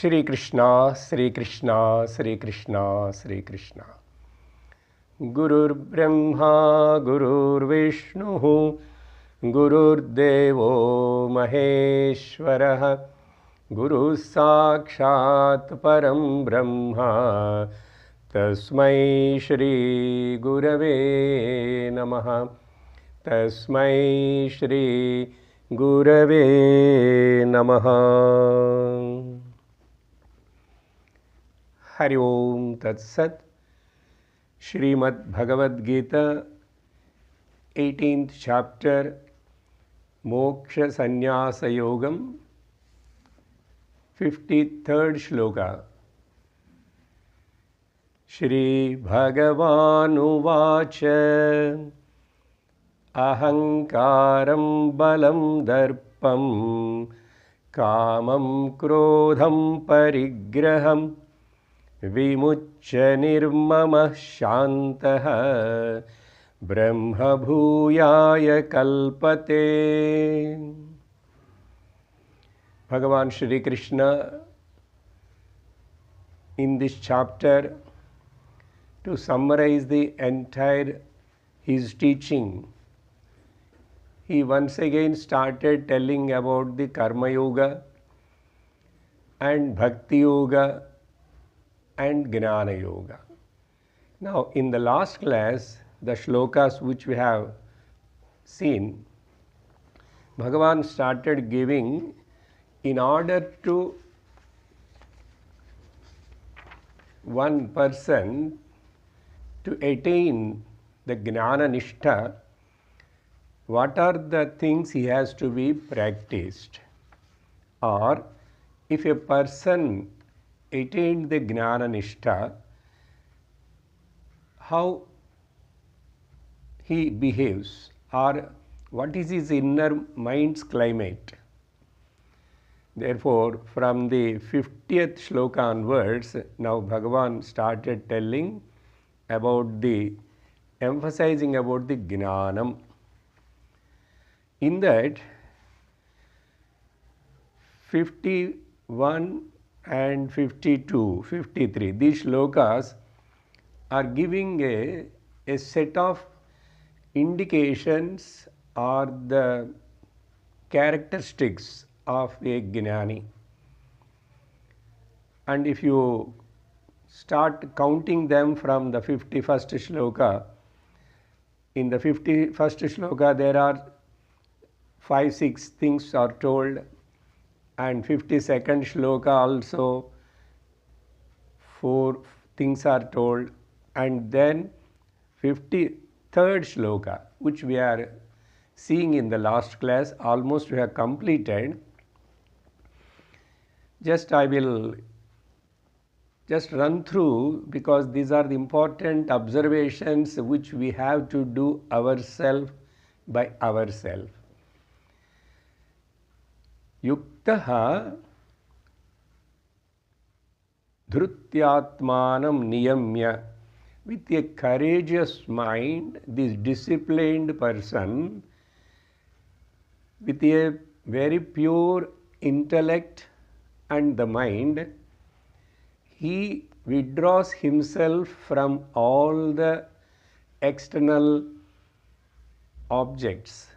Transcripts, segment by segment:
Shri Krishna, Shri Krishna, Shri Krishna, Shri Krishna. Gurur Brahma, Gurur Vishnu, Gurur Devo Maheshwaraha, Guru Sakshat Param Brahma, Tasmai Shri Gurave Namaha, Tasmai Shri Gurave Namaha. Hari Om Tat Sat. Srimad Bhagavad Gita, 18th chapter, Moksha Sannyasa Yogam, 53rd Sloka. Shri Bhagavan Uvacha Ahankaram Balam Darpam Kamam Krodham Parigraham Vimuccha Nirmamah Shantaha Brahma Bhuyaya Kalpate. Bhagavan Shri Krishna in this chapter, to summarize the entire his teaching, he once again started telling about the Karma Yoga and Bhakti Yoga and Gnana Yoga. Now, in the last class, the shlokas which we have seen, Bhagavan started giving, in order to one person to attain the Gnana Nishtha, what are the things he has to be practiced? Or if a person attained the Gnana Nishtha, how he behaves, or what is his inner mind's climate. Therefore, from the 50th shloka onwards, now Bhagavan started telling about emphasizing about the Gnanam. In that, 51 and 52, 53, these shlokas are giving a set of indications or the characteristics of a Gnani. And if you start counting them from the 51st shloka, in the 51st shloka there are 5-6 things are told, and 52nd shloka also 4 things are told, and then 53rd shloka, which we are seeing in the last class, almost we have completed. I will just run through, because these are the important observations which we have to do ourselves by ourselves. Yuktaha dhrutyatmanam niyamya. With a courageous mind, this disciplined person, with a very pure intellect and the mind, he withdraws himself from all the external objects.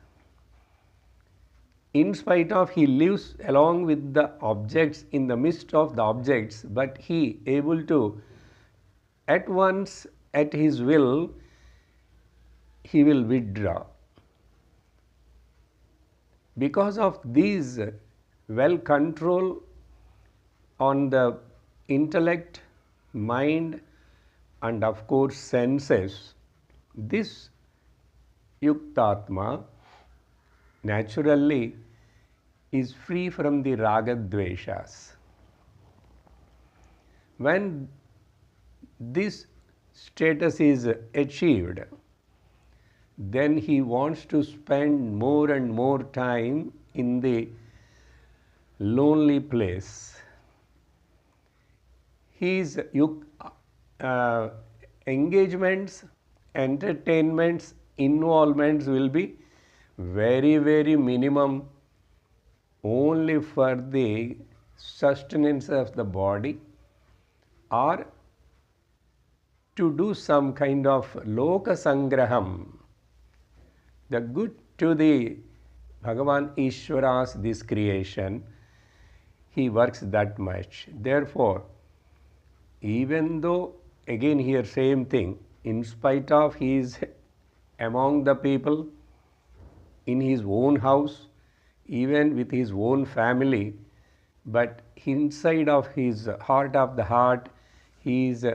In spite of, he lives along with the objects, in the midst of the objects, but he able to at once, at his will, he will withdraw. Because of these well control on the intellect, mind, and of course senses, this Yuktatma naturally is free from the ragadveshas. When this status is achieved, then he wants to spend more and more time in the lonely place. His engagements, entertainments, involvements will be very, very minimum, only for the sustenance of the body, or to do some kind of Loka Sangraham, the good to the Bhagavan Ishvara's this creation, he works that much. Therefore, even though, again here same thing, in spite of he is among the people, in his own house, even with his own family, but inside of his heart of the heart, he is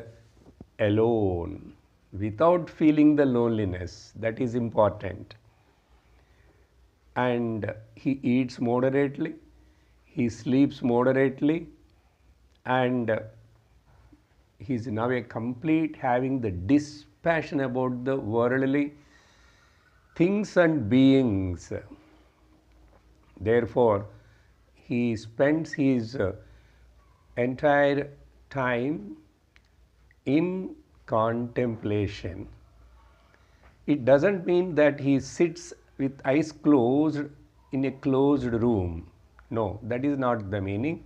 alone, without feeling the loneliness. That is important. And he eats moderately, he sleeps moderately, and he is now a complete having the dispassion about the worldly things and beings. Therefore, he spends his entire time in contemplation. It doesn't mean that he sits with eyes closed in a closed room. No, that is not the meaning.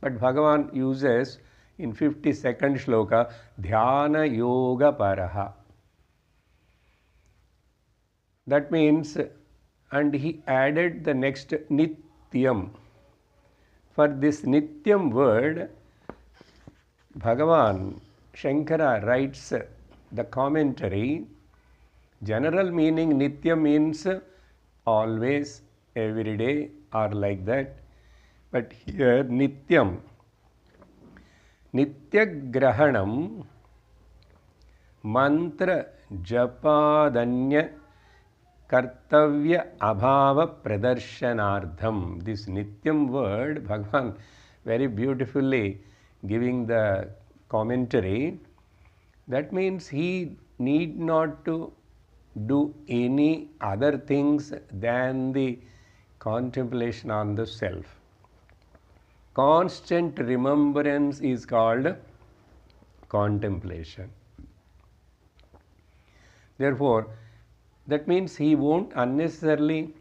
But Bhagavan uses in 52nd shloka, Dhyana Yoga Paraha. That means, and he added the next Nityam. For this Nityam word, Bhagavan Shankara writes the commentary. General meaning Nitya means always, every day, or like that. But here Nityam, Nitya Grahanam Mantra Japadanya Kartavya Abhava Pradarshanardham. This Nityam word, Bhagavan very beautifully giving the commentary. That means he need not to do any other things than the contemplation on the self. Constant remembrance is called contemplation. Therefore, that means he won't unnecessarily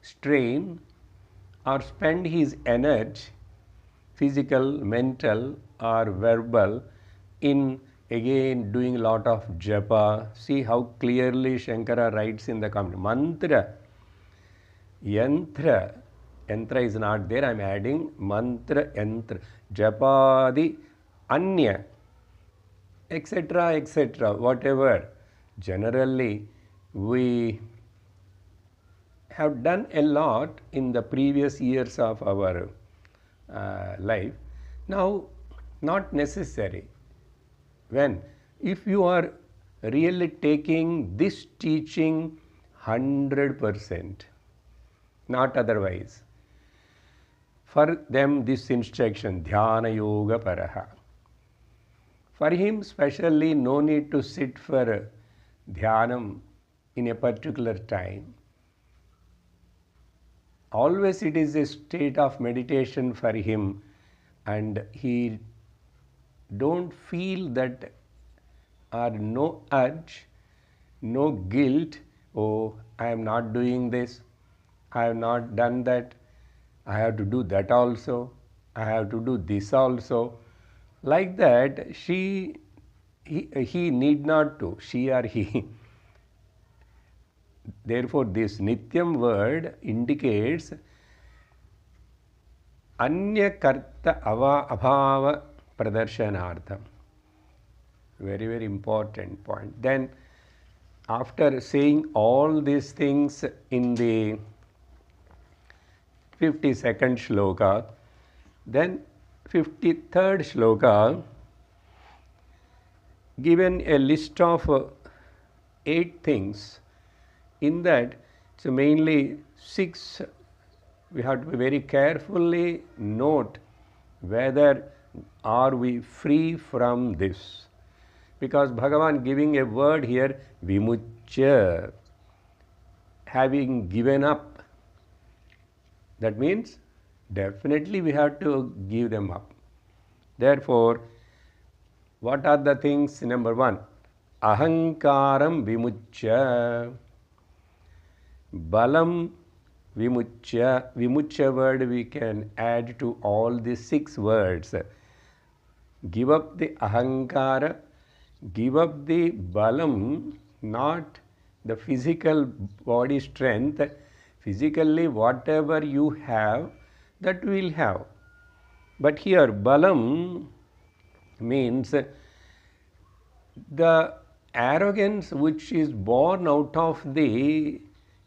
strain or spend his energy, physical, mental or verbal, in again doing a lot of japa. See how clearly Shankara writes in the comment. Mantra, yantra, yantra is not there, I am adding mantra, yantra, japadi, anya, etc., etc., whatever. Generally, we have done a lot in the previous years of our life. Now, not necessary. When? If you are really taking this teaching 100%, not otherwise. For them, this instruction, Dhyana Yoga Paraha. For him, specially, no need to sit for dhyanam in a particular time. Always it is a state of meditation for him, and he don't feel that or no urge, no guilt, oh, I am not doing this, I have not done that, I have to do that also, I have to do this also. Like that, he need not to, she or he. Therefore, this Nityam word indicates Anya Karta Abhava Pradarshanartham. Very, very important point. Then, after saying all these things in the 52nd shloka, then 53rd shloka, given a list of 8 things. In that, so mainly 6, we have to be very carefully note whether are we free from this. Because Bhagavan giving a word here, vimuchya, having given up. That means definitely we have to give them up. Therefore, what are the things? Number 1, ahankaram vimuchya, balam Vimuchya. Vimuchya word we can add to all these 6 words. Give up the ahankara, give up the balam, not the physical body strength. Physically, whatever you have, that will have. But here, balam means the arrogance which is born out of the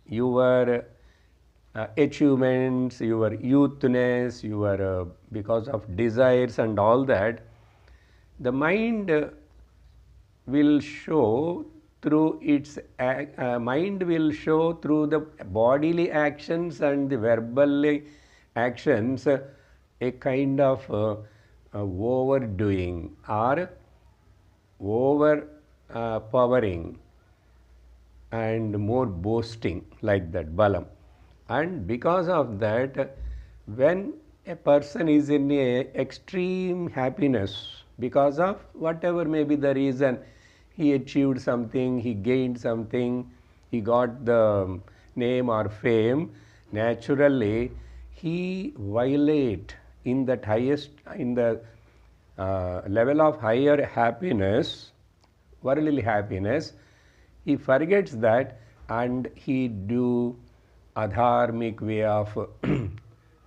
your achievements, your youthness, your because of desires and all that, the mind will show through its mind will show through the bodily actions and the verbal actions a kind of overdoing or over powering and more boasting, like that, balam. And because of that, when a person is in a extreme happiness, because of whatever may be the reason, he achieved something, he gained something, he got the name or fame, naturally he violate in that highest, in the level of higher happiness, worldly happiness, he forgets that and he do adharmic way of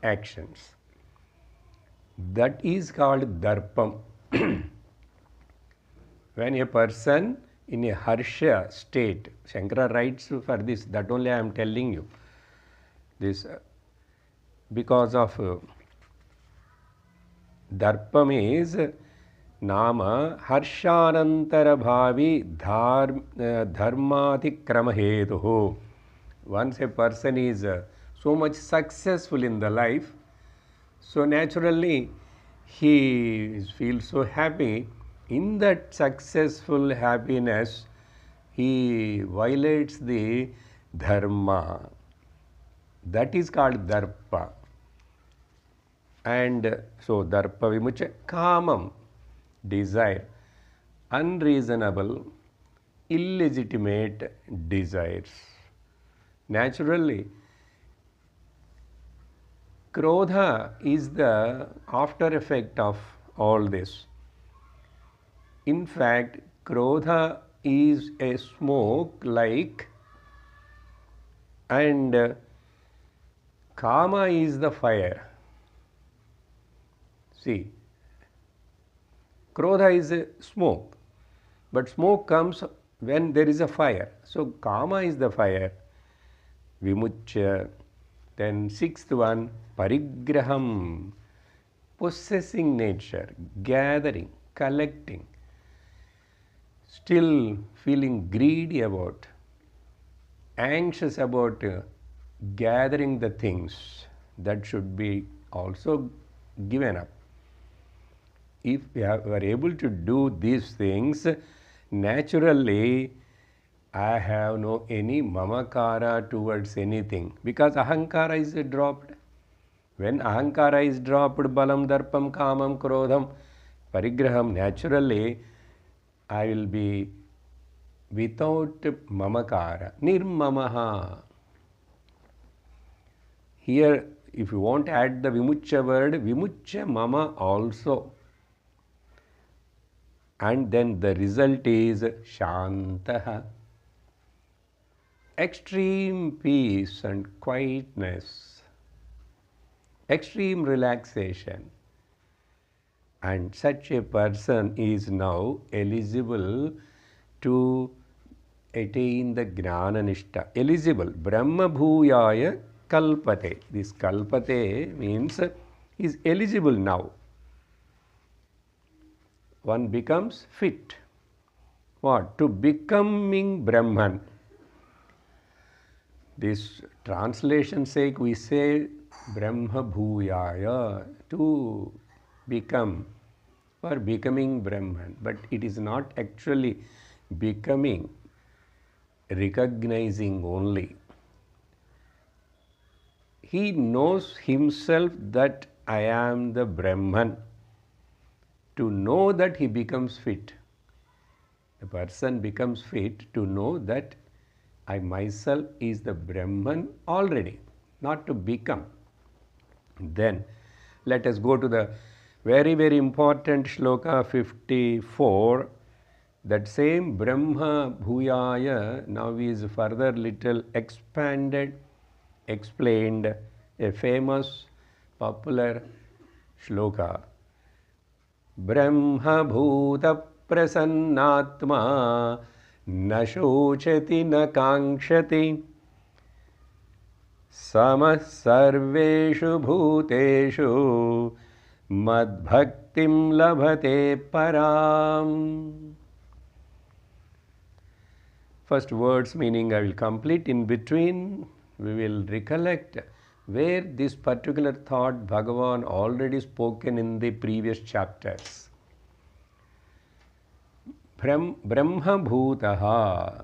actions. That is called darpam. When a person in a harsha state, Shankara writes for this, that only I am telling you. This because of darpam is nama harshanantara bhavi dharmatikrama hetuhu. Once a person is so much successful in the life, so naturally he feels so happy. In that successful happiness, he violates the dharma. That is called darpa. And so darpa vimucha, kamam, desire, unreasonable, illegitimate desires. Naturally, krodha is the after effect of all this. In fact, krodha is a smoke like, and kama is the fire. See, krodha is a smoke, but smoke comes when there is a fire. So kama is the fire. Vimuchya. Then 6th one, parigraham, possessing nature, gathering, collecting, still feeling greedy about, anxious about gathering the things that should be also given up. If we are able to do these things, naturally I have no any mamakara towards anything, because ahankara is dropped. When ahankara is dropped, balam, darpam, kamam, krodham, parigraham, naturally I will be without mamakara, nirmamaha. Here, if you want to add the vimuchya word, vimuchya mama also. And then the result is shantaha. Extreme peace and quietness, extreme relaxation. And such a person is now eligible to attain the Gnana Nishta. Eligible. Brahma Bhuyaya Kalpate. This Kalpate means he is eligible now. One becomes fit. What? To becoming Brahman. This translation sake we say Brahma Bhuyaya, to become, for becoming Brahman, but it is not actually becoming, recognizing only. He knows himself that I am the Brahman. To know that, he becomes fit. The person becomes fit to know that I myself is the Brahman already. not to become. Then let us go to the very, very important shloka 54. That same Brahma Bhuyaya now is further little expanded, explained, a famous, popular shloka. Brahma Bhuta Prasannatma Na Shochati Na Kankshati Samah Sarveshu Bhuteshu Madbhaktim Labhate Param. First words meaning I will complete. In between we will recollect where this particular thought Bhagavan already spoken in the previous chapters. Brahma Bhutaha,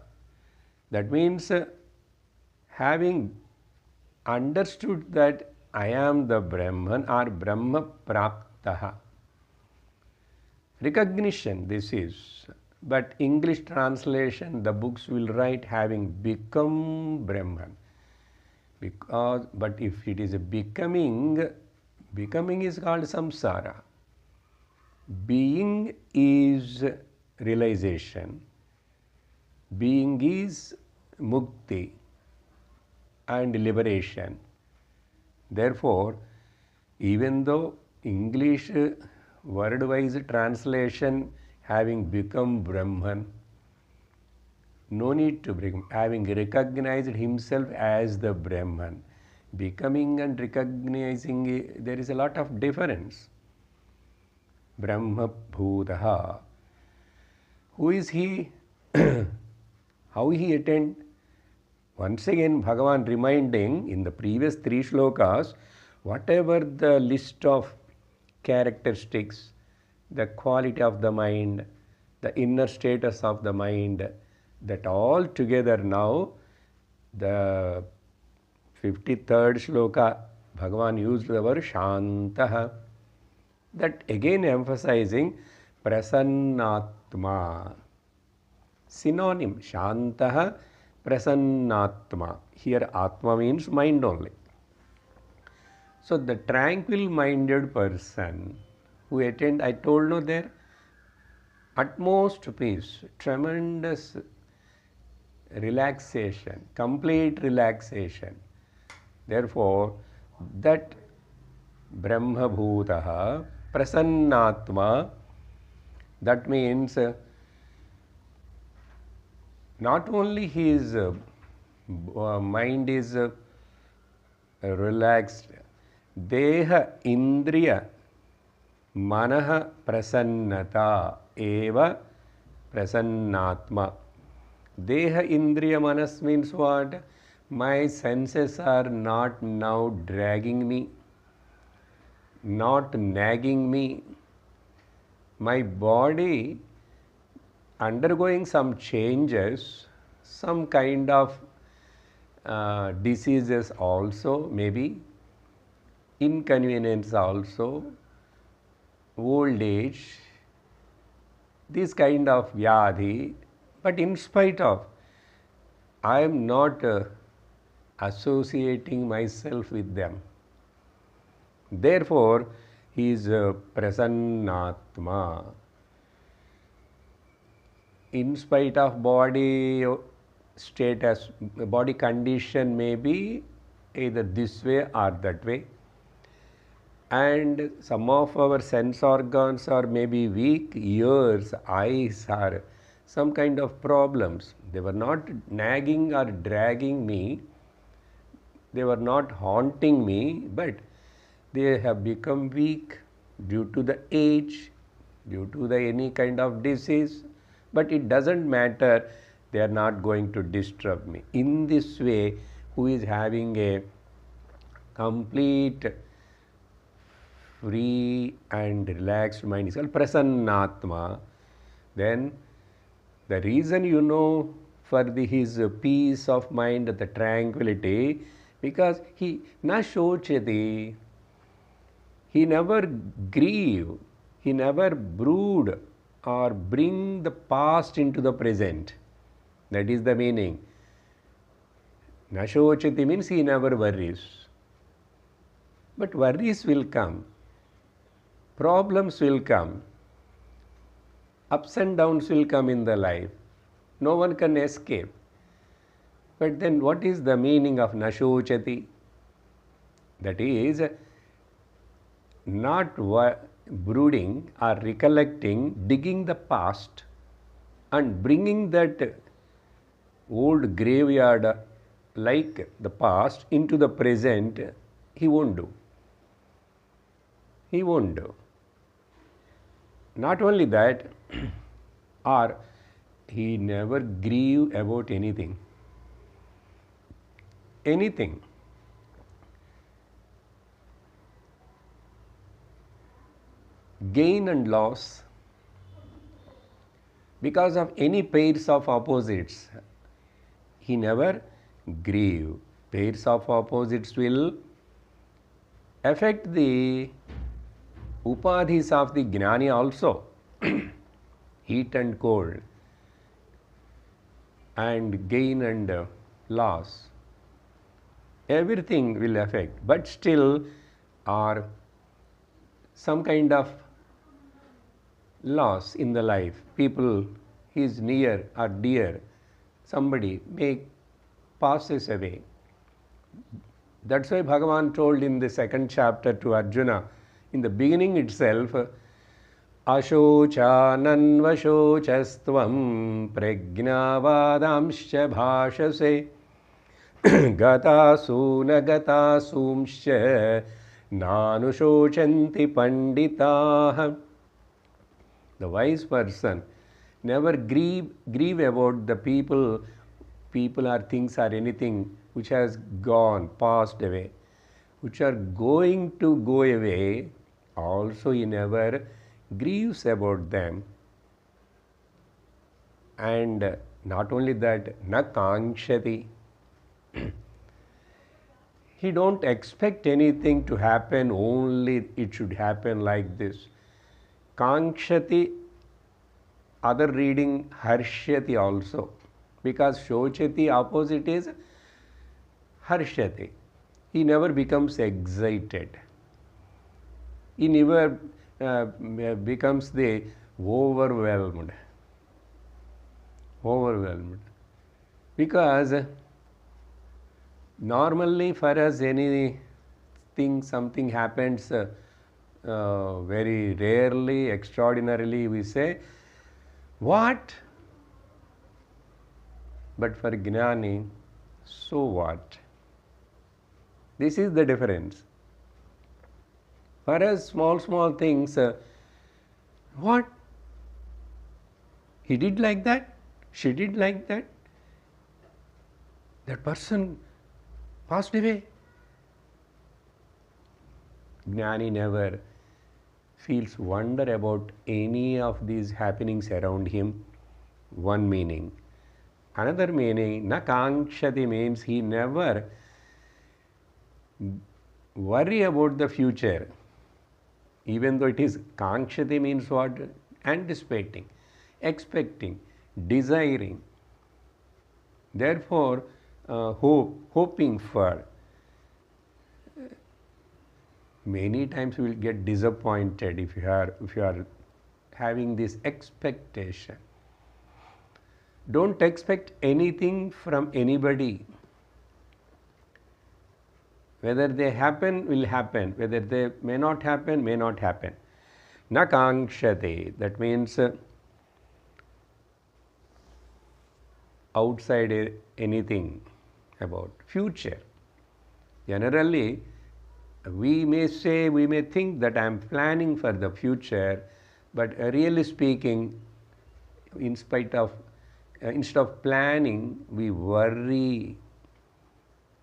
that means having understood that I am the Brahman or Brahma Praptaha. Recognition this is, but English translation the books will write having become Brahman. Because, but if it is a becoming, becoming is called samsara. Being is realization. Being is mukti and liberation. Therefore, even though English word-wise translation having become Brahman, no need to bring, having recognized himself as the Brahman. Becoming and recognizing, there is a lot of difference. Brahma Bhutaha. Who is he? How he attained? Once again, Bhagavan reminding in the previous 3 shlokas, whatever the list of characteristics, the quality of the mind, the inner status of the mind, that all together now, the 53rd shloka, Bhagavan used the word Shantaha. That again emphasizing Prasannatma. Synonym, Shantaha, Prasannatma. Here Atma means mind only. So the tranquil minded person who attained, I told no there, utmost peace, tremendous relaxation, complete relaxation. Therefore, that Brahma Bhutaha, Prasannatma, that means not only his mind is relaxed, Deha Indriya Manaha Prasannata Eva Prasannatma. Deha Indriya Manas means what? My senses are not now dragging me, not nagging me. My body undergoing some changes, some kind of diseases also, maybe inconvenience also, old age, this kind of vyadhi, but in spite of, I am not associating myself with them. Therefore, he is Prasannatma. In spite of body status, body condition may be either this way or that way, and some of our sense organs are maybe weak, ears, eyes are some kind of problems. They were not nagging or dragging me, they were not haunting me, but they have become weak due to the age, due to the any kind of disease, but it doesn't matter, they are not going to disturb me. In this way, who is having a complete free and relaxed mind is called Prasannatma. Then the reason for his peace of mind, the tranquility, because he na shochati, he never grieve, he never brood or bring the past into the present. That is the meaning. Na shochati means he never worries. But worries will come, problems will come, ups and downs will come in the life. No one can escape. But then what is the meaning of nashochati? That is, not brooding or recollecting, digging the past and bringing that old graveyard like the past into the present, he won't do. He won't do. Not only that, or he never grieve about anything. Anything. Gain and loss, because of any pairs of opposites, he never grieve. Pairs of opposites will affect the upadhis of the gnani also. Heat and cold, and gain and loss. Everything will affect, but still are some kind of loss in the life. People, he is near or dear, somebody may passes away. That's why Bhagavan told in the second chapter to Arjuna, in the beginning itself, Ashocananvashocastvam pragnavadamscha bhashase gatasunagatasumscha nanushocanti panditaha. The wise person never grieve about the people or things or anything which has gone, passed away, which are going to go away. Also he never grieves about them. And not only that, na kankshati. He don't expect anything to happen, only it should happen like this. Kankshati, other reading harshyati also, because shochati opposite is harshyati. He never becomes excited. He never becomes the overwhelmed. Because normally for us anything, something happens very rarely, extraordinarily, we say, what? But for Gnani, so what? This is the difference. For us, small things, what? He did like that? She did like that? That person passed away? Gnani never feels wonder about any of these happenings around him. One meaning. Another meaning, na kankshati, means he never worry about the future. Even though it is kankshati means what? Anticipating, expecting, desiring. Therefore, hoping for. Many times we will get disappointed if you are having this expectation. Don't expect anything from anybody. Whether they happen, will happen. Whether they may not happen, may not happen. Na kankshate, that means outside anything about future. Generally, we may think that I am planning for the future, but really speaking, instead of planning, we worry.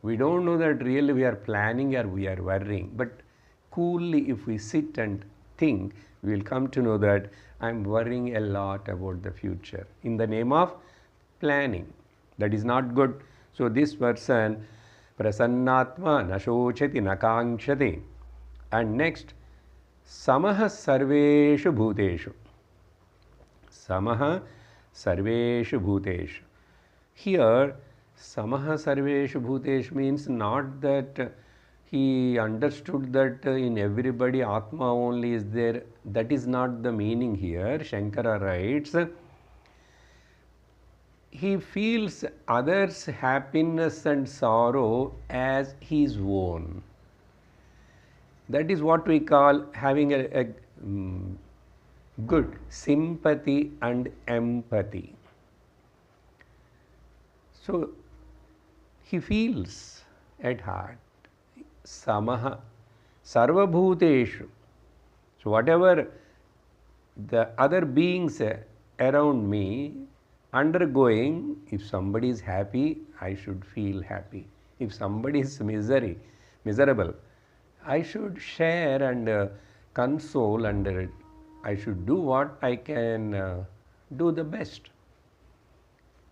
We don't know that really we are planning or we are worrying, but coolly if we sit and think, we will come to know that I am worrying a lot about the future in the name of planning. That is not good. So this person, prasannatma nashochati nakankshati. And next, samaha sarveshu bhuteshu. Samaha sarveshu bhuteshu. Here, samaha sarveshu bhuteshu means not that he understood that in everybody Atma only is there. That is not the meaning here. Shankara writes, he feels others' happiness and sorrow as his own. That is what we call having a good sympathy and empathy. So he feels at heart, samaha, sarvabhuteshu. So whatever the other beings around me undergoing, if somebody is happy, I should feel happy. If somebody is miserable, I should share and console, and I should do what I can do the best.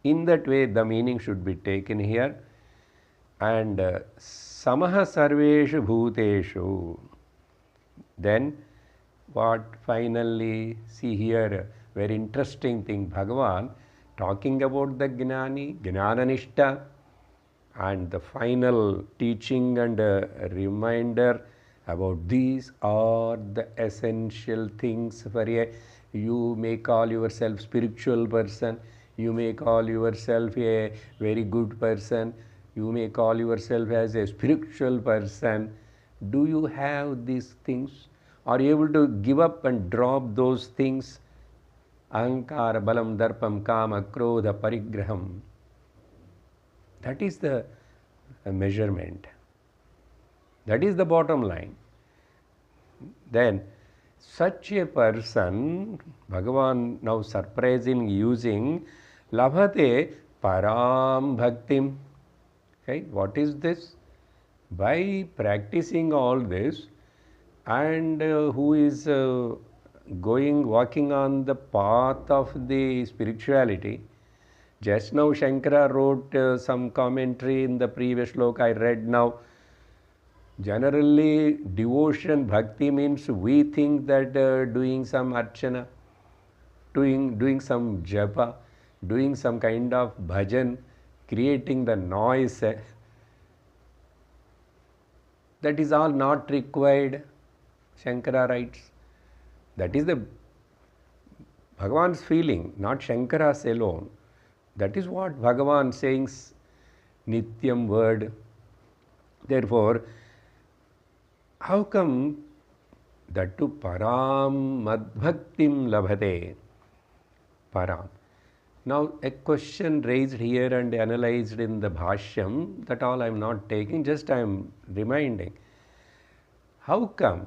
In that way, the meaning should be taken here. And samaha sarveshu bhuteshu. Then what finally, see here, very interesting thing, Bhagavan talking about the Gnani, Gnananishta, and the final teaching and reminder about these are the essential things for you may call yourself spiritual person, you may call yourself a very good person, you may call yourself as a spiritual person. Do you have these things? Are you able to give up and drop those things? Ahankara, balam, darpam, kama, krodha, parigraham. That is the measurement. That is the bottom line. Then such a person, Bhagavan now surprising using labhate param bhaktim. Okay, what is this? By practicing all this, and who is walking on the path of the spirituality. Just now Shankara wrote some commentary in the previous sloka I read now. Generally, devotion, bhakti means we think that doing some archana, doing some japa, doing some kind of bhajan, creating the noise, that is all not required, Shankara writes. That is the Bhagavan's feeling, not Shankara's alone. That is what Bhagavan saying, Nityam word. Therefore, how come that to param madbhaktim labhate? Param. Now a question raised here and analyzed in the Bhashyam, that all I am not taking, just I am reminding. How come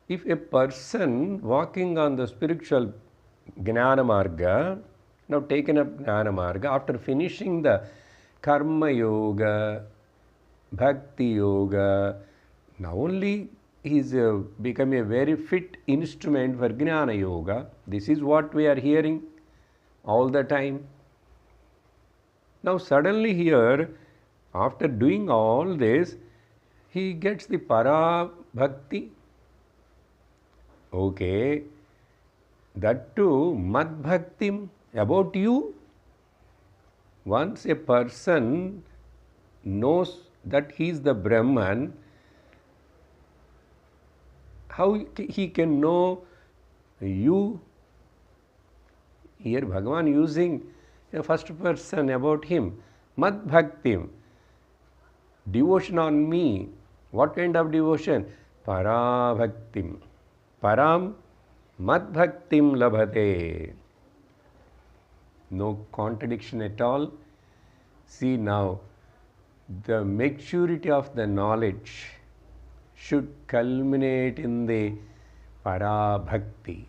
if a person walking on the spiritual Gnana Marga, now taken up Gnana Marga, after finishing the Karma Yoga, Bhakti Yoga, now only he is become a very fit instrument for Gnana Yoga. This is what we are hearing all the time. Now suddenly here, after doing all this, he gets the Para Bhakti. Okay, that too, Mad Bhaktim, about you. Once a person knows that he is the Brahman, how he can know you? Here Bhagavan using a first person about him. Mad Bhaktim, devotion on me. What kind of devotion? Para Bhaktim. Param Mad Bhaktim labhate. No contradiction at all. See now, the maturity of the knowledge should culminate in the Para Bhakti.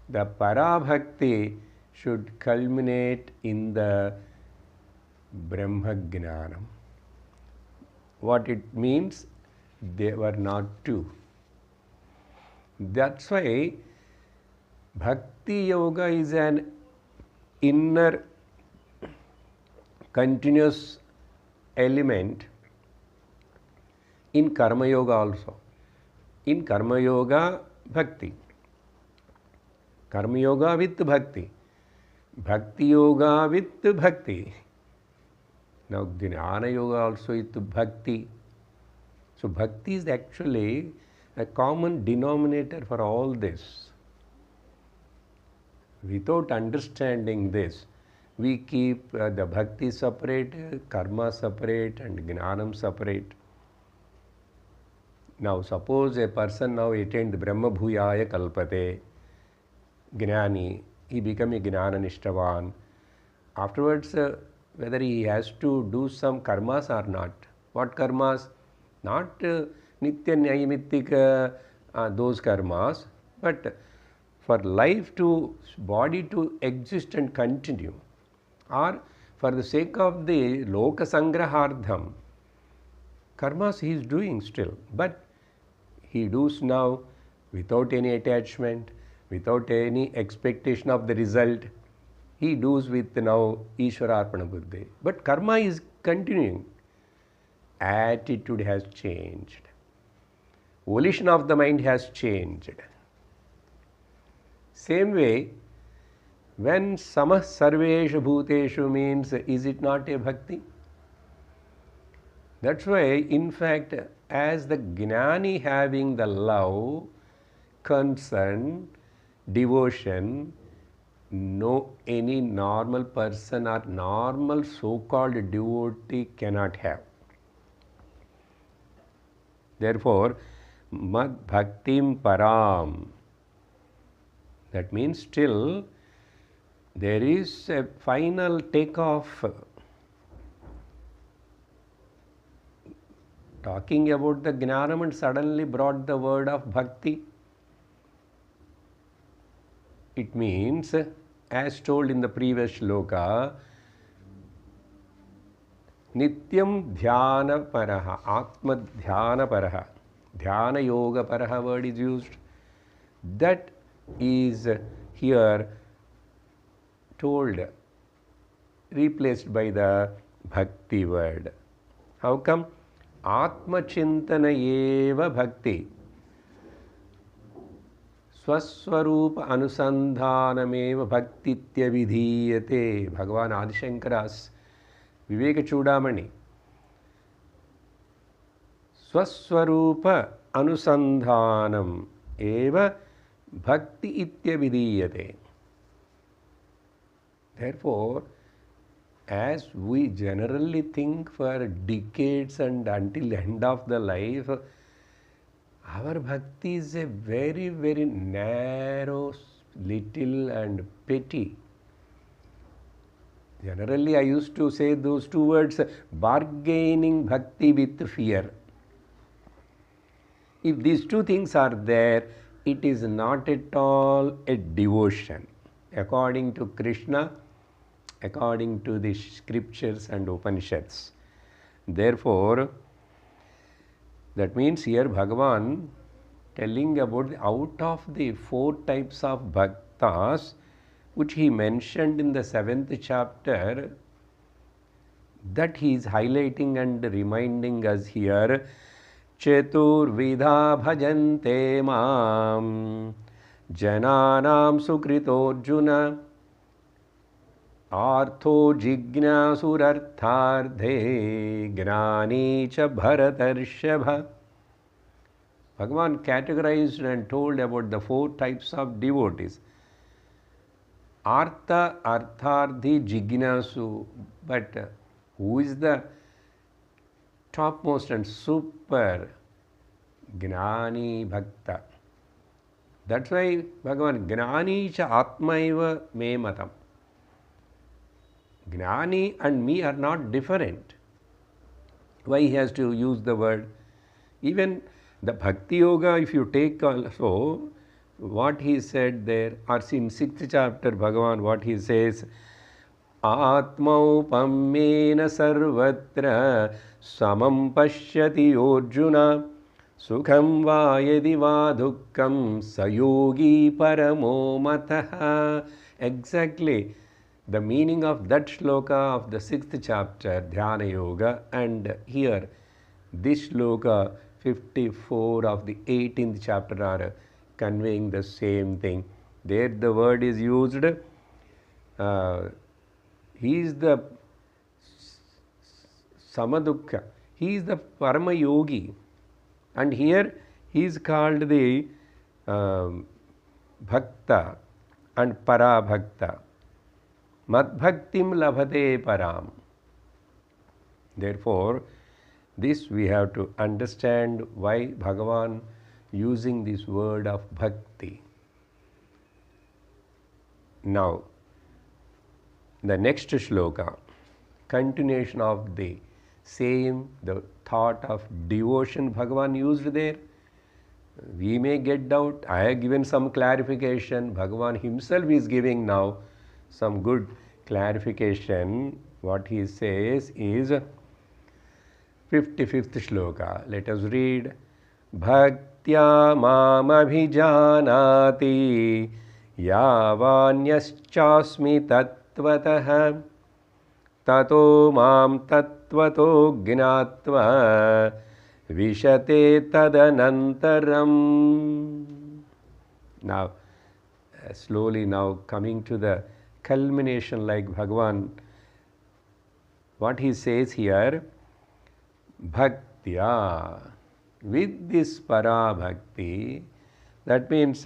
The Para Bhakti should culminate in the Brahma Gnanam. What it means? They were not two. That's why Bhakti Yoga is an inner continuous element in Karma Yoga also. In Karma Yoga, Bhakti. Karma Yoga with Bhakti. Bhakti Yoga with Bhakti. Now Jnana Yoga also with Bhakti. So bhakti is actually a common denominator for all this. Without understanding this, we keep the bhakti separate, karma separate, and gnanam separate. Now suppose a person now attained Brahma Bhuyaya Kalpate, Gnani, he become a Gnana Nishtavan. Afterwards, whether he has to do some karmas or not. What karmas? Not Nitya Naimittika, those karmas, but for life to, body to exist and continue, or for the sake of the Loka Sangrahardham, karmas he is doing still, but he does now without any attachment, without any expectation of the result. He does with now Ishwararpana Buddhi. But karma is continuing. Attitude has changed. Volition of the mind has changed. Same way, when samah sarveshu bhuteshu means, is it not a bhakti? That's why, in fact, as the gnani having the love, concern, devotion, no any normal person or normal so-called devotee cannot have. Therefore, mad bhaktim param. That means still there is a final takeoff. Talking about the gnanam and suddenly brought the word of bhakti. It means, as told in the previous shloka, Nityam dhyana paraha, atma dhyana paraha, dhyana yoga paraha word is used. That is here told, replaced by the bhakti word. How come? Atma chintana eva bhakti. Swaswarupa anusandhanameva bhaktitya vidhiyate. Bhagavan Adishankaras Viveka Chudamani. Swaswarupa anusandhanam eva bhakti itya vidhiyate. Therefore, as we generally think for decades and until the end of the life, our bhakti is a very, very narrow, little and petty. Generally, I used to say those two words, bargaining bhakti with fear. If these two things are there, it is not at all a devotion. According to Krishna, according to the scriptures and Upanishads. Therefore, that means here Bhagavan telling about out of the 4 types of bhaktas which he mentioned in the 7th chapter, that he is highlighting and reminding us here, Cheturvidha bhajante mam jananam sukritorjuna Artho jignasurartharthe gnani cha bharatarshabha. Bhagavan categorized and told about the 4 types of devotees. Artha, artharthi, jignasu. But who is the topmost and super? Gnani bhakta. That's why Bhagavan gnani cha atmaiva me matam. Gnani and me are not different. Why he has to use the word? Even the Bhakti Yoga, if you take also, what he said there, or in 6th chapter, Bhagavan, what he says, Atmaupamena sarvatra samam pashyati Arjuna sukham va yadi va dukkham sayogi paramo mataha. Exactly. The meaning of that shloka of the 6th chapter, Dhyana Yoga, and here this shloka 54 of the 18th chapter are conveying the same thing. There the word is used, he is the Samadukha, he is the Parama Yogi. And here he is called the Bhakta and Parabhakta. Madbhaktim labhate param. Therefore, this we have to understand why Bhagavan using this word of bhakti. Now, the next shloka, continuation of the same, the thought of devotion Bhagavan used there. We may get doubt. I have given some clarification. Bhagavan himself is giving now some good clarification. What he says is 55th shloka. Let us read. Bhaktya mam abhijanati yavanyaschasmi tatvatah tato mam tatvato gnatva vishate tadanantaram. Now, slowly now coming to the culmination like Bhagavan, what he says here, bhaktya, with this parabhakti, that means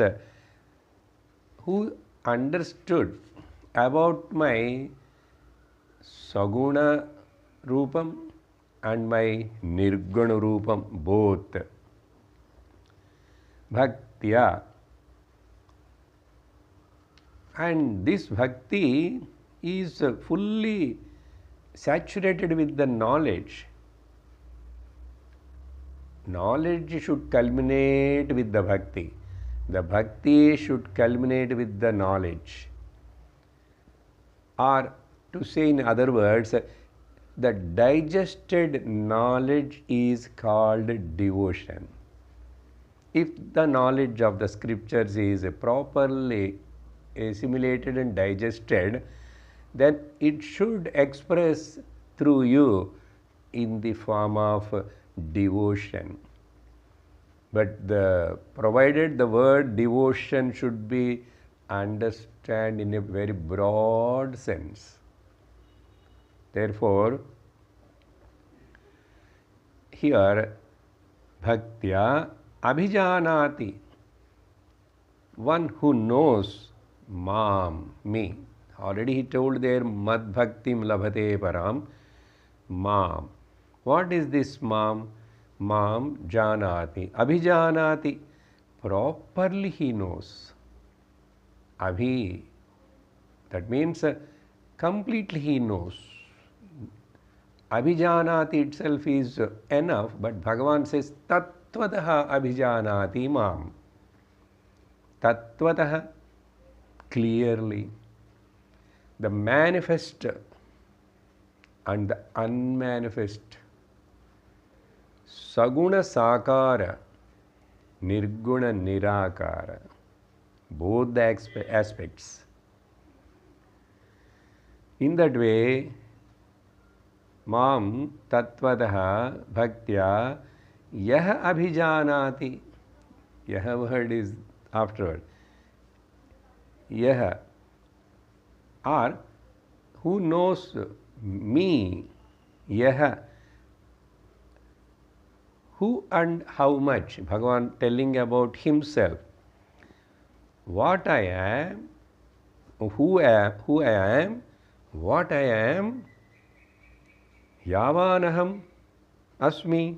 who understood about my saguna rupam and my nirguna rupam both. Bhaktya. And this bhakti is fully saturated with the knowledge. Knowledge should culminate with the bhakti. The bhakti should culminate with the knowledge. Or to say in other words, the digested knowledge is called devotion. If the knowledge of the scriptures is properly assimilated and digested, then it should express through you in the form of devotion. But provided the word devotion should be understood in a very broad sense. Therefore, here bhaktya abhijanati, one who knows mam, me. Already he told there mad bhaktim labhate param, mam. What is this mam? Mam janati, abhijanati, properly he knows. Abhi, that means completely he knows. Abhijanati itself is enough, but Bhagavan says tattvataha abhijanati mam. Tattvataha, clearly. The manifest and the unmanifest. Saguna sakara, nirguna nirakara. Both the aspects. In that way, mam tattvataha bhaktya yah abhijanati. Yah word is afterward. Yah, or who knows me, yah, who and how much. Bhagavan telling about himself. What I am, who I am, what I am, yavanaham asmi.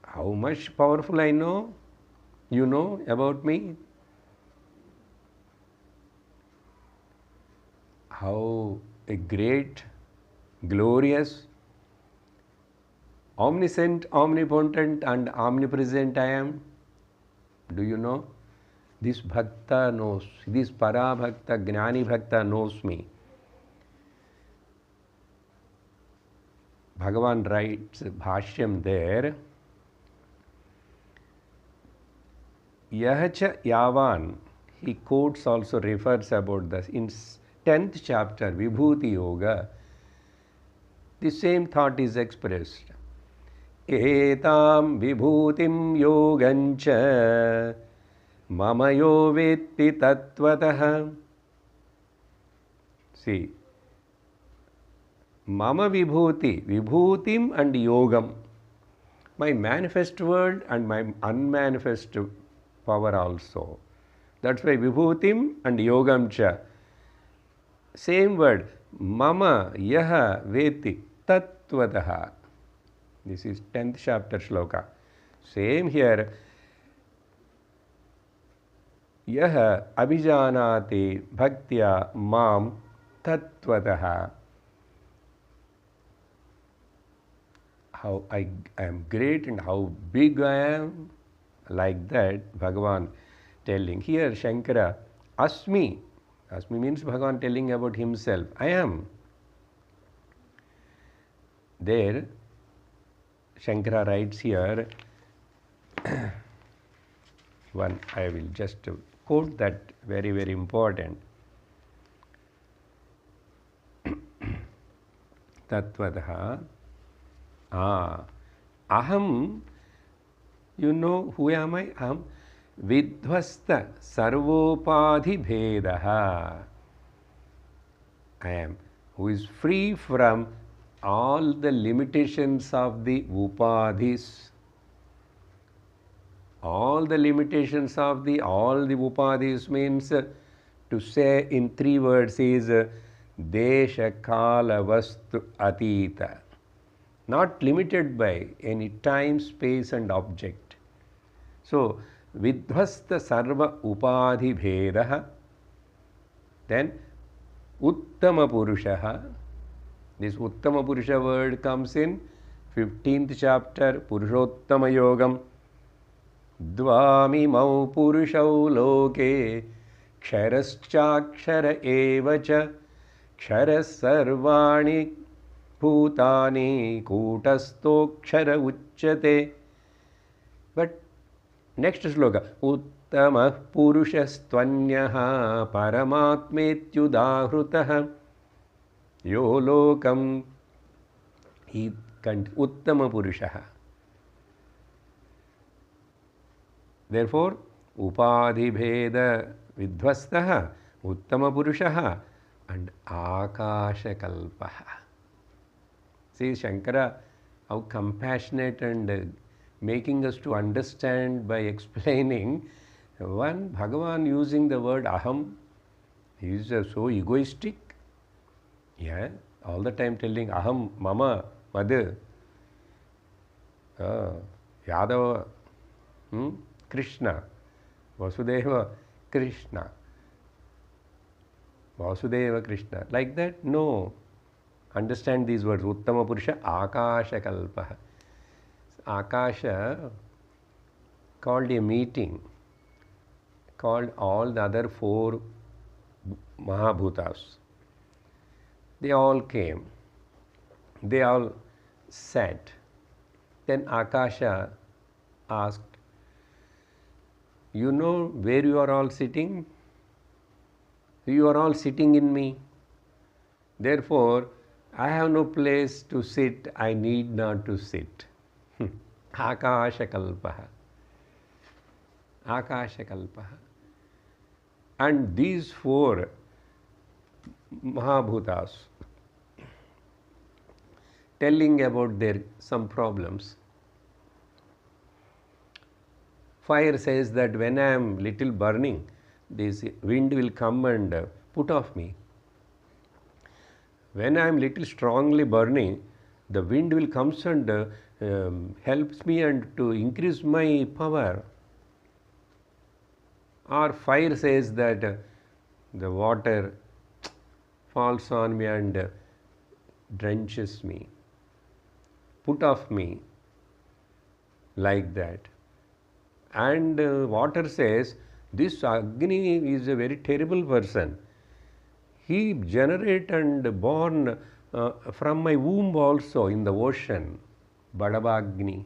How much powerful I know, you know about me. How a great, glorious, omniscient, omnipotent and omnipresent I am. Do you know? This bhakta knows, this parabhakta, gnani bhakta knows me. Bhagavan writes bhashyam there. Yahacha yavan, he quotes also refers about this. In 10th chapter, Vibhuti Yoga, the same thought is expressed. Etam vibhutim yogancha mama yo vetti tattvataha. See, Mama Vibhuti, Vibhutim and Yogam. My manifest world and my unmanifest power also. That's why Vibhutim and Yogam cha. Same word. Mama Yaha Veti Tattvataha. This is 10th chapter Sloka. Same here. Yaha Abhijanati Bhaktya Mam Tattvataha. How I am great and how big I am. Like that, Bhagavan telling. Here, Shankara, Asmi. Asmi means Bhagavan telling about himself. I am. There, Shankara writes here, one, I will just quote that, very, very important. Tattvataha. Aham, you know who am I? Aham vidhvasta sarvopadhi bhedaha. I am who is free from all the limitations of the upadhis. All the limitations of all the upadhis means, to say in 3 words is desha kala vastu atita. Not limited by any time, space and object. So, vidhvasta sarva upadhi bhedaha. Then, uttama purushaha. This uttama purusha word comes in 15th chapter, Purushottama Yogam. Dvamimau purushau loke ksharaschakshara evacha ksharas sarvani bhutani kutastokshara uchyate. But next sloka, uttamah purushastvanyaha paramatmetyudahrutah yo lokam. He uttama purushaha. Therefore, upadhi bheda vidhvastaha, uttama purushaha and akasha kalpaha. See Shankara, how compassionate and making us to understand by explaining. One, Bhagavan using the word aham, he is so egoistic. Yeah, all the time telling aham, mama, mother, Yadava, Krishna, Vasudeva, Krishna, Vasudeva, Krishna. Like that? No. Understand these words. Uttama Purusha, Akasha Kalpaha. Akasha called a meeting, called all the other 4 Mahabhutas. They all came. They all sat. Then Akasha asked, you know where you are all sitting? You are all sitting in me. Therefore, I have no place to sit. I need not to sit. Akasha kalpaha. Akasha kalpaha. And these 4 Mahabhutas telling about their some problems. Fire says that when I am little burning, this wind will come and put off me. When I am little strongly burning, the wind will come and helps me and to increase my power. Or fire says that the water falls on me and drenches me, put off me, like that. And water says, this Agni is a very terrible person. He generated and born from my womb also in the ocean, Badabagni,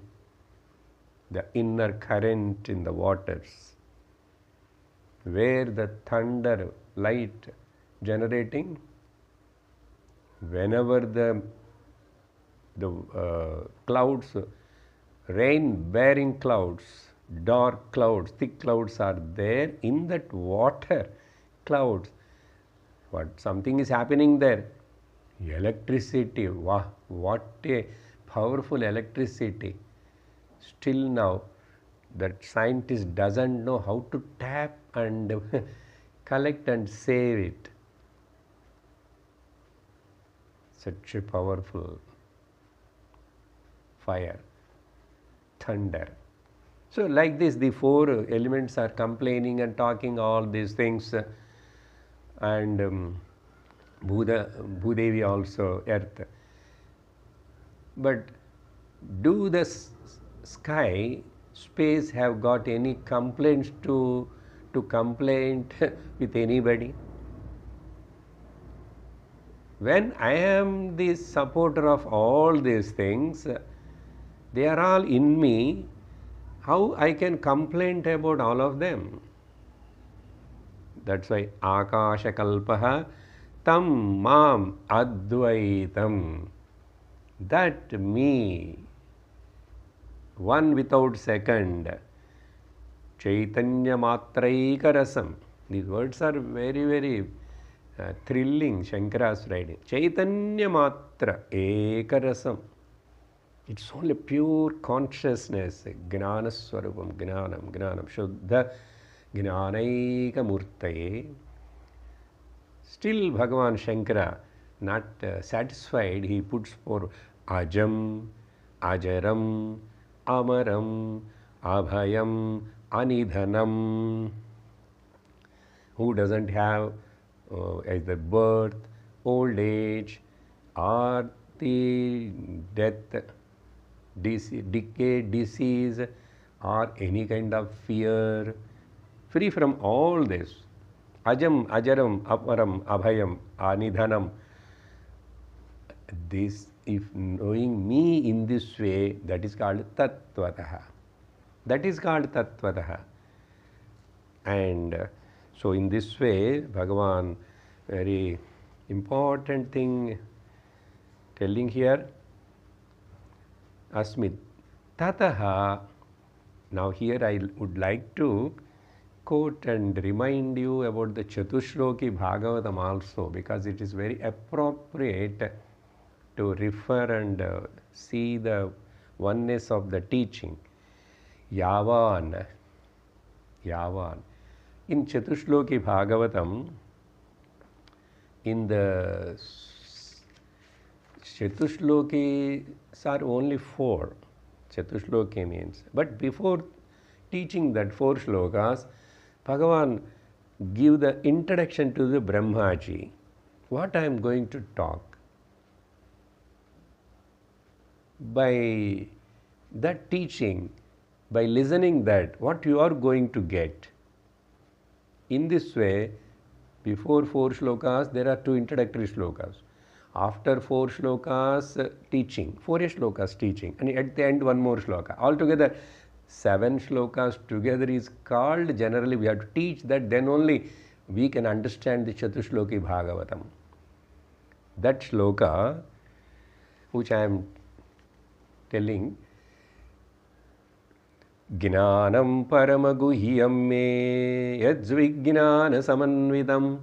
the inner current in the waters, where the thunder light generating, whenever the clouds, rain bearing clouds, dark clouds, thick clouds are there, in that water clouds, what something is happening there. Electricity, wow, what a powerful electricity. Still now, that scientist doesn't know how to tap and collect and save it. Such a powerful fire, thunder. So like this, the four elements are complaining and talking all these things, and Bhudevi also, earth. But do the sky, space have got any complaints to complain with anybody? When I am the supporter of all these things, they are all in me, how I can complain about all of them? That's why Akasha Kalpaha Tam Mam Advaitam. That me, one without second, Chaitanya Matraika Rasam. These words are very, very thrilling. Shankara's writing. Chaitanya Matra Eka Rasam. It's only pure consciousness. Gnana Swarupam, Gnanam, Gnanam, Shuddha Gnanaika Murtaye. Still Bhagavan Shankara, not satisfied, he puts for Ajam, Ajaram, Amaram, Abhayam, Anidhanam. Who doesn't have either birth, old age, or the death, decay, disease, or any kind of fear, free from all this. Ajam, Ajaram, Aparam, Abhayam, Anidhanam. This, if knowing me in this way, that is called Tattvataha. That is called Tattvataha. And so in this way, Bhagavan, very important thing telling here, Asmit Tataha. Now here I would like to quote and remind you about the Chatushloki Bhagavatam also, because it is very appropriate to refer and see the oneness of the teaching. Yavan. In Chatushloki Bhagavatam, in the Chatushloki are only 4. Chatushloki means. But before teaching that 4 shlokas, Bhagavan give the introduction to the Brahmaji. What I am going to talk. By that teaching, by listening that, what you are going to get. In this way, before 4 shlokas, there are 2 introductory shlokas. After 4 shlokas, teaching. 4 shlokas teaching. And at the end, 1 more shloka. Altogether, 7 shlokas together is called, generally we have to teach that, then only we can understand the Chatushloki Bhagavatam. That shloka, which I am telling, Gnanam paramaguhyam me yadzvignana samanvidam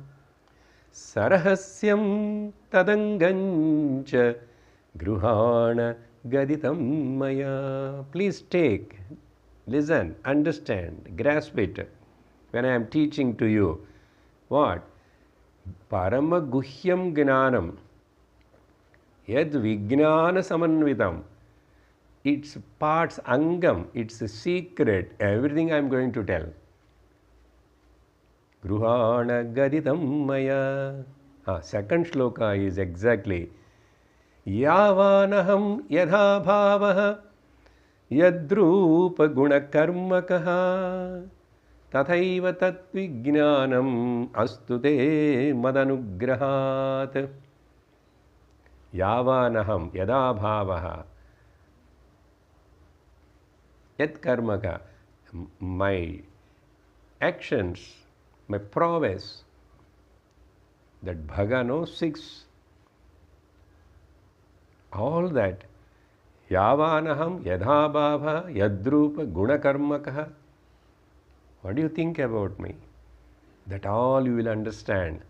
Sarahasyam tadangancha gruhana gaditam maya. Please take, listen, understand, grasp it when I am teaching to you. What? Paramaguhyam gnanam yad vignana samanvidam. Its parts, angam, its a secret, everything I am going to tell. Gruhana gaditam maya. Second shloka is exactly Yavanaham yadha bhavaha yadrupa gunakarmakaha tathaiva tatvijnanam astute madanugrahat. Yavanaham yadha bhavaha yat karmaka, my actions, my prowess, that bhaga knows 6, all that. Yavanaham yadha bhava yadrupa gunakarmakaha. What do you think about me? That all you will understand.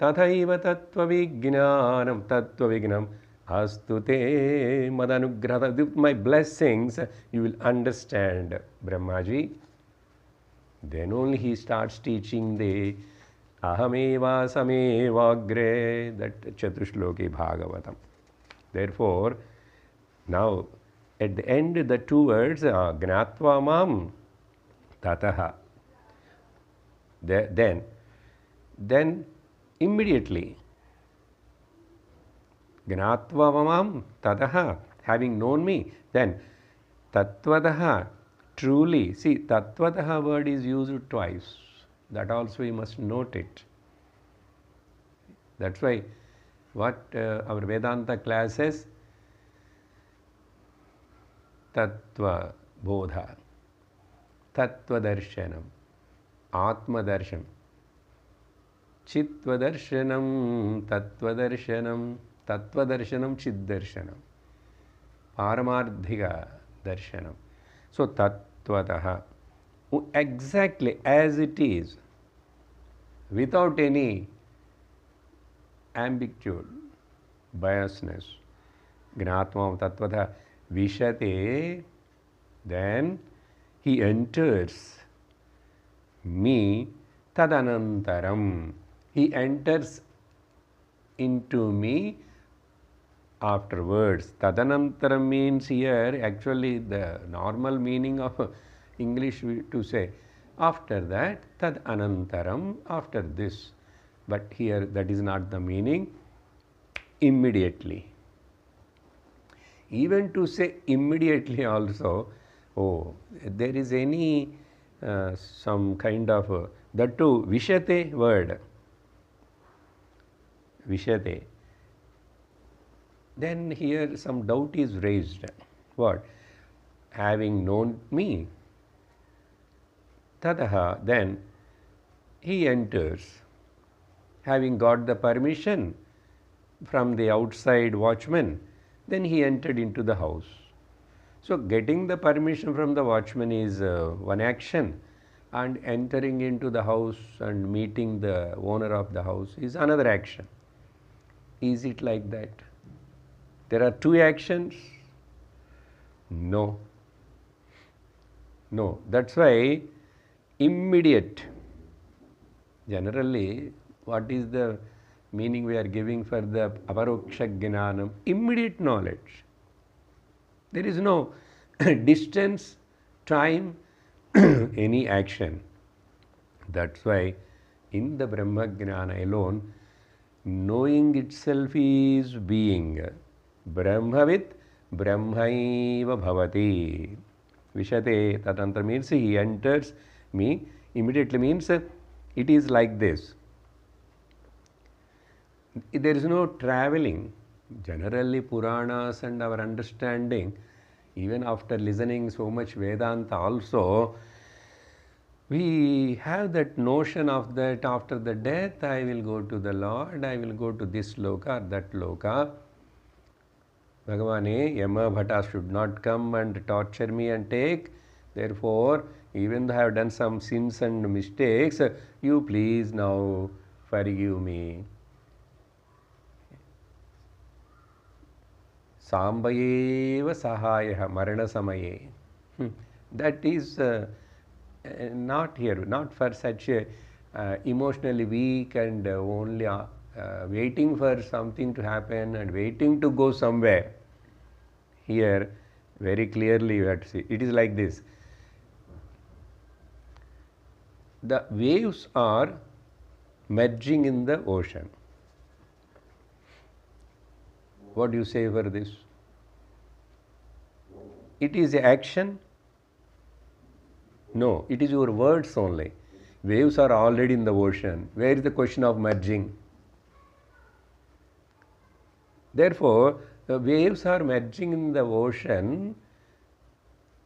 tathaiva tattva vijnanam tattva vignam astu te madanugrahata. With my blessings you will understand, Brahmaji. Then only he starts teaching the ahameva samevagre, that Chatushloki Bhagavatam. Therefore, now at the end the two words gnatva mam tataha. Then immediately gnatva mam tataha, having known me, then tattvataha, truly. See, tattvataha word is used twice. That also we must note it. That's why what our Vedanta classes, tattva bodha, tattva darshanam, atma darshanam, chitva darshanam, tattva darshanam, tattva darshanam, chit darshanam, paramardhika darshanam. So tattvataha, exactly as it is, without any ambiguity, biasness, gnatvam tattvataha vishate, then he enters me tadanantaram. He enters into me afterwards. Tadanantaram means here actually the normal meaning of English to say after that, tad anantaram, after this. But here that is not the meaning. Immediately. Even to say immediately also, oh, there is any some kind of that too vishate word, vishate. Then here some doubt is raised. What? Having known me, tataha, then he enters. Having got the permission from the outside watchman, then he entered into the house. So getting the permission from the watchman is one action, and entering into the house and meeting the owner of the house is another action. Is it like that? There are two actions? No. No. That's why immediate. Generally, what is the meaning we are giving for the aparoksha jnanam? Immediate knowledge. There is no distance, time, any action. That's why in the Brahma Jnana alone, knowing itself is being. Brahmavit brahmaiva bhavati. Vishate tatantra means he enters me. Immediately means it is like this. There is no traveling. Generally Puranas and our understanding, even after listening so much Vedanta also, we have that notion of that after the death I will go to the Lord, I will go to this loka or that loka. Bhagavane, Yama Bhatta should not come and torture me and take. Therefore, even though I have done some sins and mistakes, you please now forgive me. Sambayeva sahaya marana samaye. That is not here, not for such a emotionally weak and only waiting for something to happen and waiting to go somewhere. Here, very clearly you have to see. It is like this. The waves are merging in the ocean. What do you say for this? It is action? No, it is your words only. Waves are already in the ocean. Where is the question of merging? Therefore, the waves are merging in the ocean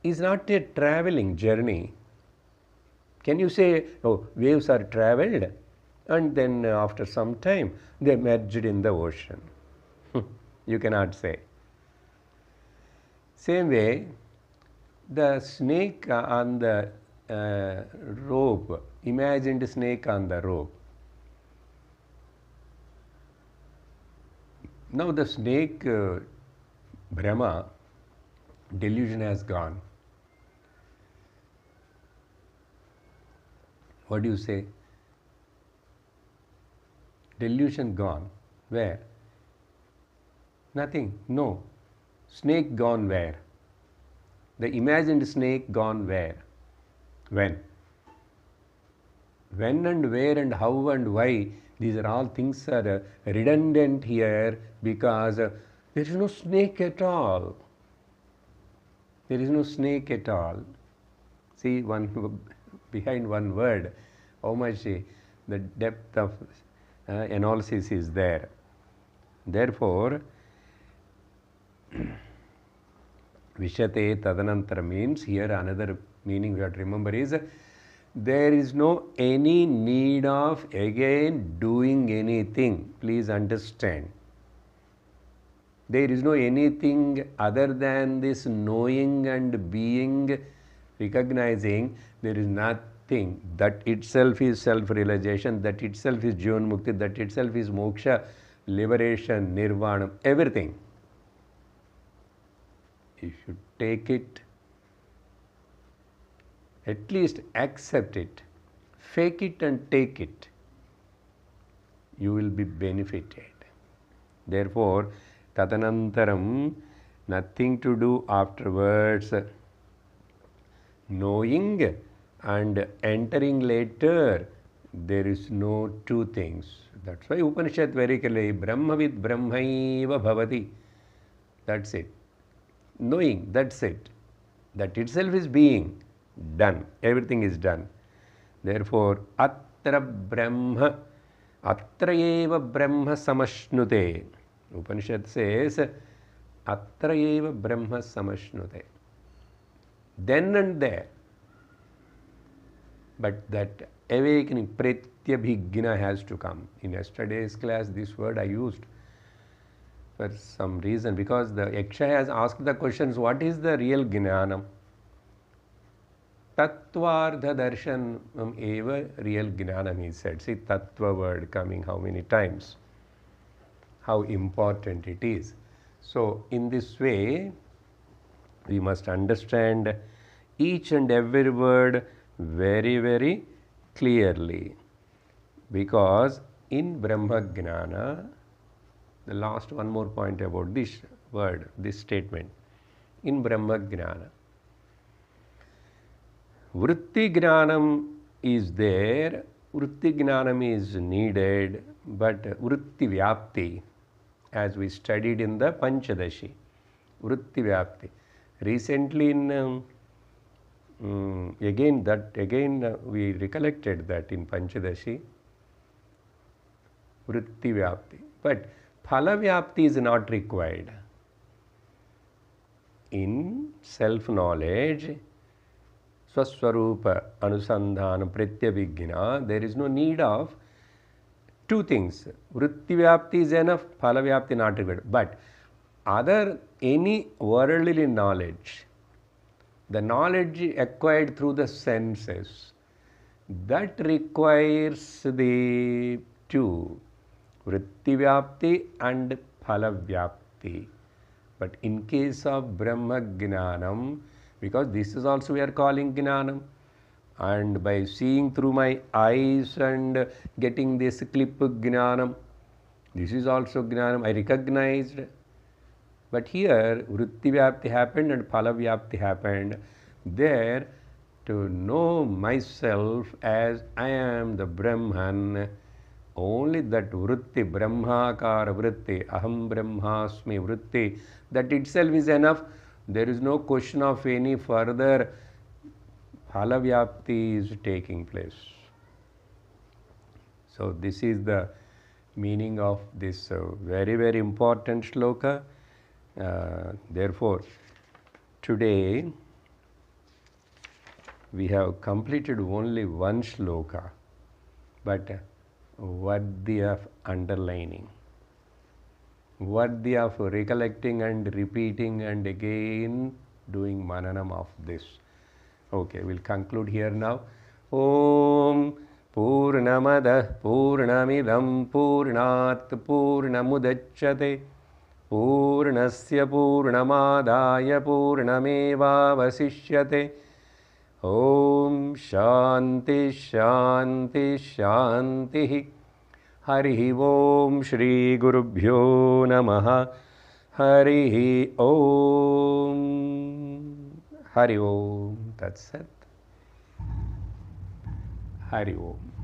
is not a traveling journey. Can you say, oh, waves are traveled and then after some time they merged in the ocean? You cannot say. Same way, the snake on the rope, imagined snake on the rope. Now the snake Brahma delusion has gone. What do you say? Delusion gone. Where? Nothing. No. Snake gone where? The imagined snake gone where? When? When and where and how and why, these are all things are redundant here because there is no snake at all. There is no snake at all. See, behind one word, how much the depth of analysis is there. Therefore, Vishate Tadanantara means, here another meaning we have to remember is, there is no any need of again doing anything. Please understand. There is no anything other than this knowing and being, recognizing. There is nothing. That itself is self-realization, that itself is Jivan Mukti, that itself is moksha, liberation, nirvana, everything. You should take it, at least accept it, fake it and take it. You will be benefited. Therefore, Tadanantaram, nothing to do afterwards. Knowing and entering later, there is no two things. That's why Upanishad very clearly, Brahmavid Brahmaiva Bhavati. That's it. Knowing, that's it. That itself is being done. Everything is done. Therefore, Atra Brahma, Atra eva Brahma Samashnute. Upanishad says, Atra eva Brahma Samashnute. Then and there. But that awakening, Pratyabhigna, has to come. In yesterday's class, this word I used for some reason, because the Yaksha has asked the questions, what is the real Jnanam? Tattvartha darshanam eva real Jnanam, he said. See, Tattva word coming how many times? How important it is. So, in this way, we must understand each and every word very, very clearly. Because in Brahma Jnana, the last one more point about this word, this statement. In Brahma Jnana, Vritti Jnanam is there, Vritti Jnanam is needed, but Vritti Vyapti, as we studied in the Panchadashi, Vritti Vyapti. Recently in we recollected that in Panchadashi, Vritti Vyapti. But Phala Vyapti is not required. In self-knowledge, Swaswarupa Anusandhana Pratyabhigna, there is no need of two things. Vritti Vyapti is enough, Phala Vyapti not required. But other any worldly knowledge, the knowledge acquired through the senses, that requires the two, Vritti Vyapti and Phala Vyapti. But in case of Brahma Jnanam, because this is also we are calling Jnanam, and by seeing through my eyes and getting this clip Jnanam, this is also Jnanam, I recognized. But here Vritti Vyapti happened and Phala Vyapti happened. There, to know myself as I am the Brahman, only that Vritti, Brahmakara Vritti, Aham Brahmasmi Vritti, that itself is enough. There is no question of any further Phala Vyapti is taking place. So this is the meaning of this very, very important shloka. Therefore, today we have completed only one shloka, but worthy of underlining, worthy of recollecting and repeating and again doing mananam of this. Okay, we'll conclude here now. Om Purnamada Purnamidam Purnat Purnamudachyate पूर्णस्य पूर्णमादाय पूर्णमेवावशिष्यते। ॐ शान्ति शान्ति शान्तिः। हरिः ॐ श्रीगुरुभ्यो नमः। हरिः ॐ। हरि ओम तत्सत्। हरि ओम।